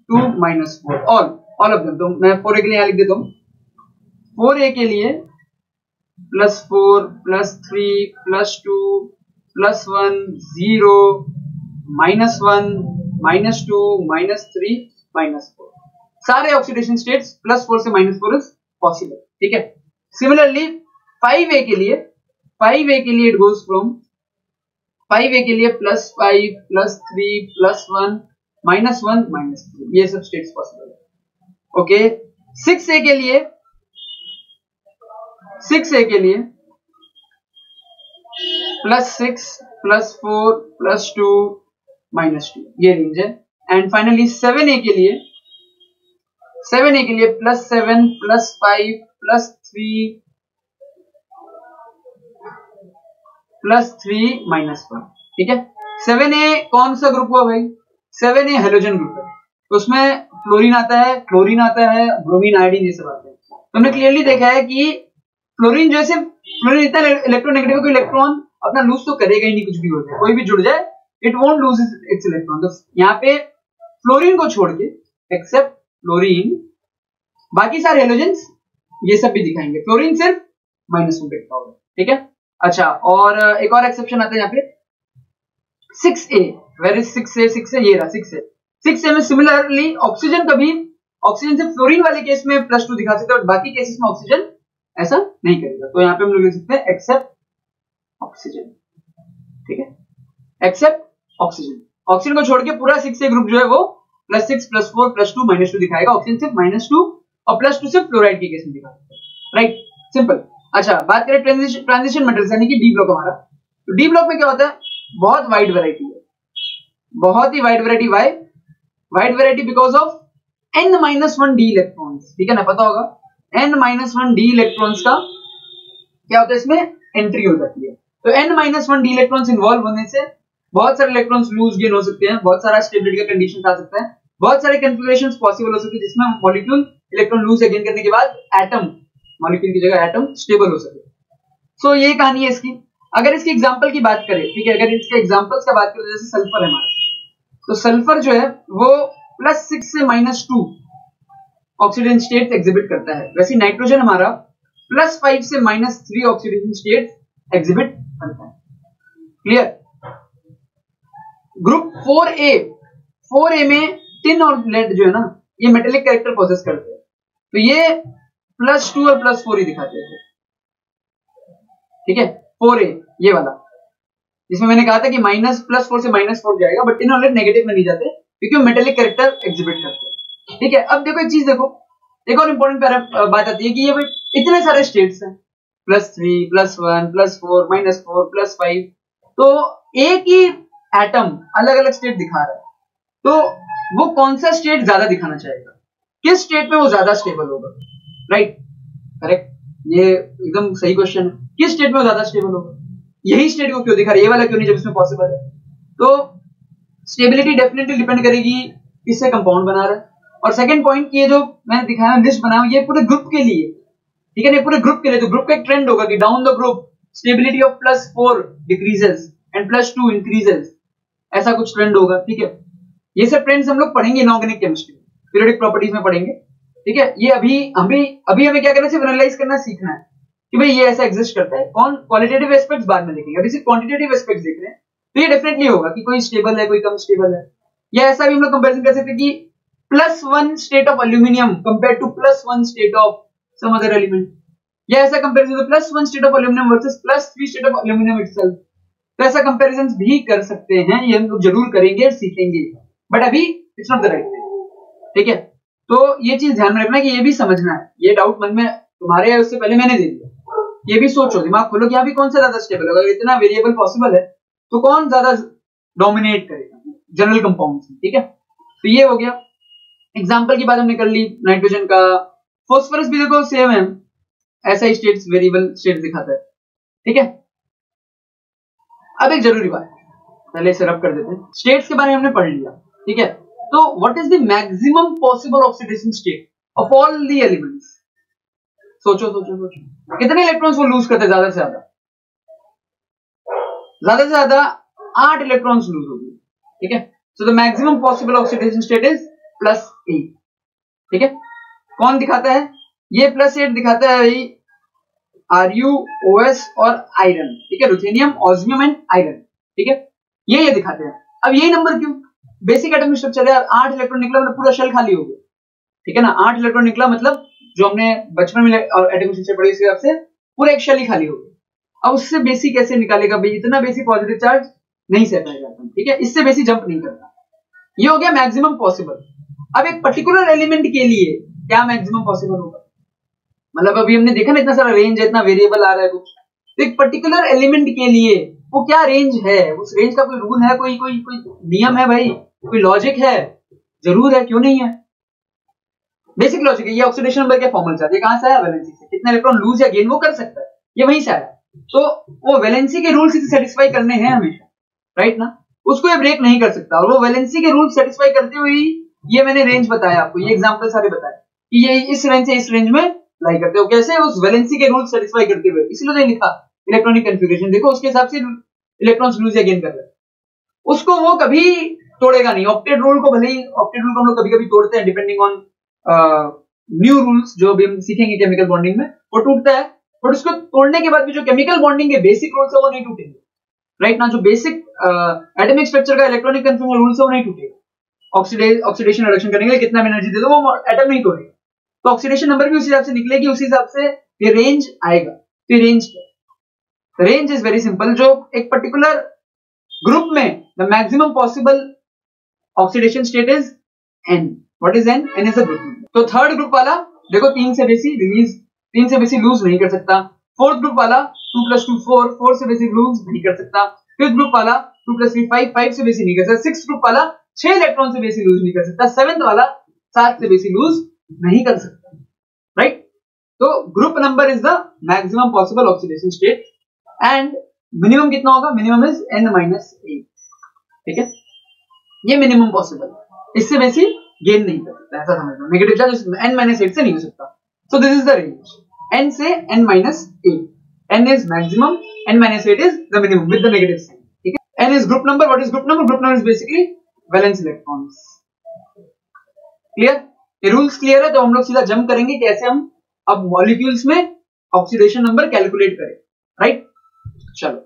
to -4, all of them. तो मैं 4A के लिए यहां लिख देता हूं, 4A के लिए +4 +3 +2 +1 0 -1 -2 -3 -4, सारे ऑक्सीडेशन स्टेट्स +4 से -4 इज पॉसिबल, ठीक है। सिमिलरली 5A के लिए इट गोज फ्रॉम 5A के लिए +5 +3 +1 -1 -3, ये सब स्टेट्स पॉसिबल है, ओके। 6A के लिए +6 +4 +2 -2, ये रेंज है। एंड फाइनली 7A के लिए +7 +5 +3 -1, ठीक है। 7A कौन सा ग्रुप हुआ भाई, 7A हेलोजन ग्रुप है, तो उसमें फ्लोरीन आता है, क्लोरीन आता है, ब्रोमीन, आयोडीन, ये सब आते हैं। तो हमने क्लियरली देखा है कि फ्लोरीन जैसे फ्लोरीन इतना इलेक्ट्रोनेगेटिव है कि इलेक्ट्रॉन अपना लूज तो करेगा ही नहीं, कुछ भी हो जाए, कोई भी जुड़ जाए, it won't lose its electron. तो यहाँ पे फ्लोरीन को छोड़ के, एक्सेप्ट फ्लोरीन, बाकी सारे हेलोजेंस ये सब भी दिखाएंगे, फ्लोरीन सिर्फ -1 पे लिखा होगा, ठीक है। अच्छा, और एक और एक्सेप्शन आता है यहाँ पे 6A, वेर इज 6A, ये रहा 6A में सिमिलरली ऑक्सीजन से फ्लोरीन वाले केस में +2 दिखा सकते हैं, और बाकी केसेस में ऑक्सीजन ऐसा नहीं करेगा। तो यहाँ पे हम लोग लिख सकते हैं एक्सेप्ट ऑक्सीजन, ठीक है, एक्सेप्ट ऑक्सीजन। ऑक्सीजन को छोड़ के पूरा 6A ग्रुप जो है वो +6 +4 +2 -2 दिखाएगा, ऑक्सीजन सिर्फ -2 और +2 सिर्फ फ्लोराइड के केस में दिखा सकते हैं, राइट, सिंपल। अच्छा, बात करें ट्रांजिशन मेटल्स यानी कि डी ब्लॉक हमारा, तो डी ब्लॉक में क्या होता है, बहुत वाइड वैरायटी है, बहुत ही wide variety. Wide variety because of n-1 D electrons, ठीक है ना, पता होगा n-1 डी इलेक्ट्रॉन्स का क्या होता है, इसमें एंट्री हो जाती है। तो n-1 डी इलेक्ट्रॉन्स इन्वॉल्व होने से बहुत सारे इलेक्ट्रॉन्स लूज गेन हो सकते हैं, बहुत सारा स्टेबिलिटी का कंडीशन आ सकता है, बहुत सारे कॉन्फ़िगरेशंस पॉसिबल हो सकते हैं जिसमें मॉलिक्यूल इलेक्ट्रॉन लूज गेन करने के बाद एटम, मॉलिक्यूल की जगह एटम स्टेबल हो सके। सो ये कहानी है इसकी। अगर इसकी एग्जांपल की बात करें, ठीक है, अगर इसके एग्जांपल्स का बात करें, जैसे सल्फर है हमारा, तो सल्फर जो है वो +6 से -2 ऑक्सीडेशन स्टेट एग्जिबिट करता है। वैसे नाइट्रोजन हमारा +5 से -3 ऑक्सीडेशन स्टेट एग्जिबिट करता है, क्लियर। ग्रुप 4A में टिन और लेड जो है ना, ये मेटेलिक कैरेक्टर पोजेस करते हैं, तो ये +2 और +4 ही दिखाते हैं, ठीक है। 4A ये वाला, जिसमें मैंने कहा था कि +4 से -4 जाएगा, बट टिन और लेड नेगेटिव में नहीं जाते क्योंकि वो मेटेलिक कैरेक्टर एग्जिबिट करते हैं, ठीक है। अब देखो एक चीज देखो, एक और इंपॉर्टेंट बात आती है कि ये इतने सारे स्टेट्स हैं, +3, +1, +4, -4, +5, तो एक ही एटम अलग अलग स्टेट दिखा रहा है, तो वो कौन सा स्टेट ज्यादा दिखाना चाहेगा, किस स्टेट में वो ज्यादा स्टेबल होगा, राइट? करेक्ट, ये एकदम सही क्वेश्चन है, किस स्टेट में वो ज्यादा स्टेबल होगा, यही स्टेट को क्यों दिखा रहा है, ये वाला क्यों नहीं जब इसमें पॉसिबल है? तो स्टेबिलिटी डेफिनेटली डिपेंड करेगी किससे कंपाउंड बना रहा है। और सेकंड पॉइंट, ये जो मैंने दिखाया लिस्ट बनाया, ये पूरे ग्रुप के लिए, ठीक है ना, पूरे ग्रुप के लिए, तो ग्रुप का एक ट्रेंड होगा कि down the group stability of +4 decreases and +2 increases, ऐसा कुछ ट्रेंड होगा, ठीक है। ये सब ट्रेंड्स हम लोग पढ़ेंगे इनऑर्गेनिक केमिस्ट्री, पीरियोडिक प्रॉपर्टीज में पढ़ेंगे, ठीक है। ये अभी हमें क्या करना है, सिर्फ एनालाइज करना सीखना है कि भाई ये ऐसा एग्जिस्ट करता है। कौन क्वालिटेटिव एस्पेक्ट्स बाद में देखेंगे, अभी सिर्फ क्वांटिटेटिव एस्पेक्ट्स देख रहे हैं, तो ये डेफिनेटली होगा कि कोई स्टेबल है, कोई कम स्टेबल है। या ऐसा भी हम लोग कंपैरिजन कर सकते हैं कि +1 state of aluminium compare to +1 state of some other element, या ऐसा comparison +1 state of aluminium versus +3 state of aluminium itself, तो ऐसा कंपैरिजन भी कर सकते हैं, ये हम लोग जरूर करेंगे, सीखेंगे, बट अभी it's not the right thing, ठीक है। तो ये चीज ध्यान में रखना कि ये भी समझना है, ये डाउट मन में तुम्हारे है उससे पहले मैंने दे दिया, ये भी सोचो, दिमाग खोलो कि यहाँ भी कौन सा ज्यादा स्टेबल है, अगर इतना वेरिएबल पॉसिबल है तो कौन ज्यादा डोमिनेट करेगा जनरल कंपाउंड्स में, ठीक है। तो ये हो गया, एग्जांपल की बात हमने कर ली नाइट्रोजन का। फास्फोरस भी देखो सेम है, ऐसा ही स्टेट्स वेरिएबल स्टेट दिखाता है, ठीक है। अब एक जरूरी बात, पहले इसे रब कर देते हैं, स्टेट्स के बारे में हमने पढ़ लिया, ठीक है। तो what is the maximum possible oxidation state of all the elements? सोचो सोचो सोचो, कितने इलेक्ट्रॉन्स वो लूज करते हैं? ज्यादा से ज्यादा 8 इलेक्ट्रॉन्स लूज होंगे, ठीक है। So the maximum possible oxidation state is +8, ठीक है। कौन दिखाता है ये? +8 दिखाता है भाई Ru, OS और आयरन, ठीक है, रुथेनियम, ऑस्मियम एंड आयरन, ठीक है, ये दिखाते हैं। अब यही नंबर क्यों? बेसिक एटॉमिक स्ट्रक्चर है, 8 इलेक्ट्रॉन निकला मतलब पूरा शेल खाली हो गया, ठीक है ना। 8 इलेक्ट्रॉन निकला मतलब जो हमने बचपन में एटॉमिक स्ट्रक्चर पढ़ी उसके हिसाब से पूरा एक शेल ही खाली हो गया। अब उससे बेसिक कैसे निकालेगा भाई? इतना बेसिक पॉजिटिव चार्ज नहीं सह पाएगा, ठीक है, इससे बेसिक जंप नहीं करता। ये हो गया मैक्सिमम पॉसिबल। अब एक पर्टिकुलर एलिमेंट के लिए क्या मैक्सिमम पॉसिबल होगा? मतलब अभी हमने देखा ना इतना सारा रेंज है, इतना वेरिएबल आ रहा है कुछ, तो एक पर्टिकुलर एलिमेंट के लिए वो क्या रेंज है? उस रेंज का कोई रूल है, कोई नियम है भाई, कोई लॉजिक है? जरूर है, क्यों नहीं है? बेसिक लॉजिक है। ये ऑक्सीडेशन नंबर क्या फॉर्मूला चाहते हैं, कहां से आया? वैलेंसी से। कितना इलेक्ट्रॉन लूज या गेन वो कर सकता है, ये वहीं से आया। तो वो वैलेंसी के रूल से सेटिस्फाई करने हैं हमेशा, राइट ना, उसको ये ब्रेक नहीं कर सकता। और वो वैलेंसी के रूल सेटिस्फाई करते हुए ये मैंने रेंज बताया आपको, ये एग्जांपल सारे बताए कि ये इस रेंज से इस रेंज में लाई करते हो, कैसे? उस वैलेंसी के रूल सेटिस्फाई करते हुए, इसलिए तो लिखा इलेक्ट्रॉनिक कन्फिगरेशन, देखो उसके हिसाब से इलेक्ट्रॉन्स लूज या गेन कर रहे हैं, उसको वो कभी तोड़ेगा नहीं। ऑक्टेट रूल को भले ही, ऑक्टेट रूल को हम लोग कभी कभी तोड़ते हैं डिपेंडिंग ऑन न्यू रूल्स जो भी हम सीखेंगे केमिकल बॉन्डिंग में, वो टूटता है, बट उसको तोड़ने के बाद भी जो केमिकल बॉन्डिंग के बेसिक रूल्स है वो नहीं टूटेंगे, राइट ना। जो बेसिक एटॉमिक स्ट्रक्चर का इलेक्ट्रॉनिक कन्फिगरेशन रूल्स है वो नहीं टूटेगा। ऑक्सीडेशन रिडक्शन करने के लिए कितना एनर्जी दे दो वो एटम नहीं तोड़ेगा, तो ऑक्सीडेशन नंबर भी उसी हिसाब से निकलेगी, उसी हिसाब से ये रेंज आएगा। तो रेंज इज वेरी सिंपल, जो एक पर्टिकुलर ग्रुप में the maximum possible oxidation state is n। What is n? n is a group. तो थर्ड ग्रुप वाला देखो 3 से बेसी लूज नहीं कर सकता। फोर्थ ग्रुप वाला 2 + 2 4 से बेसी लूज नहीं कर सकता। फिफ्थ ग्रुप वाला 2 + 3 5 से बेसी नहीं कर सकता। सिक्स्थ ग्रुप वाला 6 इलेक्ट्रॉन से बेसी लूज नहीं कर सकता। सेवेंथ वाला 7 से बेसी लूज नहीं कर सकता, राइट। तो group number is the maximum possible oxidation state and minimum कितना होगा? मिनिमम इज n-8, ठीक है, ये मिनिमम पॉसिबल, इससे बेसी गेन नहीं कर सकता, ऐसा समझ लो। नेगेटिव चार्ज n-8 से नहीं हो सकता। So this is the range, n से n-8, n is maximum, n-8 is the minimum with the negative sign, ठीक है। n is group number. What is group number? Group number is basically valence electrons. Clear? ये rules clear है, तो हम लोग सीधा jump करेंगे कैसे हम अब मॉलिक्यूल्स में ऑक्सीडेशन नंबर कैलकुलेट करें, राइट। चलो